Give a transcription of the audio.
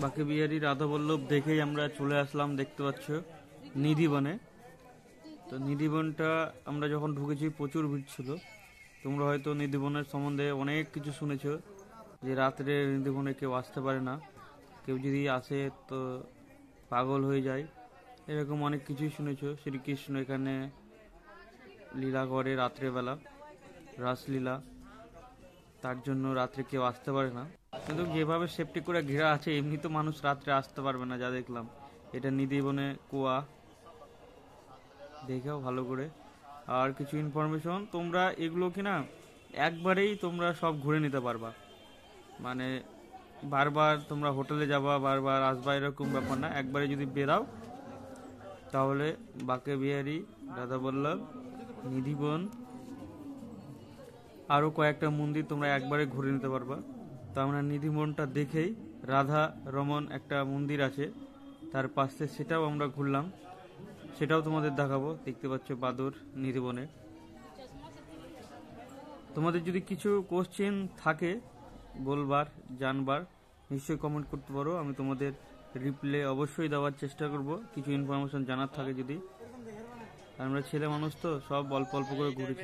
বাঁকেবিহারী রাধাবল্লভ দেখেই আমরা চলে আসলাম, দেখতে পাচ্ছ নিধিবনে। তো নিধিবনটা আমরা যখন ঢুকেছি প্রচুর ভিড় ছিল। তোমরা হয়তো নিধিবনের সম্বন্ধে অনেক কিছু শুনেছো, যে রাত্রে নিধিবনে কেউ আসতে পারে না, কেউ যদি আসে তো পাগল হয়ে যায়, এরকম অনেক কিছুই শুনেছো। শ্রীকৃষ্ণ এখানে লীলা করে রাত্রেবেলা, রাসলীলা, তার জন্য রাত্রে কেউ আসতে পারে না। কিন্তু যেভাবে সেফটি করে ঘেরা আছে, এমনি তো মানুষ রাত্রে আসতে পারবে না। যা দেখলাম, এটা নিধিবনে কুয়া, দেখেও ভালো করে। আর কিছু ইনফরমেশন, তোমরা এগুলো কি না একবারেই তোমরা সব ঘুরে নিতে পারবা, মানে বারবার তোমরা হোটেলে যাবা বারবার আসবা এরকম ব্যাপার না। একবারে যদি বেরাও তাহলে বাঁকেবিহারী রাধাবল্লভ, নিধিবন, আরও কয়েকটা মন্দির তোমরা একবারে ঘুরে নিতে পারবা। তো আমরা নিধিবনটা দেখেই রাধা রমন একটা মন্দির আছে তার পাশে, সেটাও আমরা ঘুরলাম, সেটাও তোমাদের দেখাবো। দেখতে পাচ্ছ বাদুর নিধিবনে। তোমাদের যদি কিছু কোশ্চেন থাকে বলবার, জানবার, নিশ্চয়ই কমেন্ট করতে পারো। আমি তোমাদের রিপ্লাই অবশ্যই দেওয়ার চেষ্টা করব, কিছু ইনফরমেশন জানার থাকে যদি। আমরা ছেলে মানুষ তো সব অল্প অল্প করে ঘুরেছি।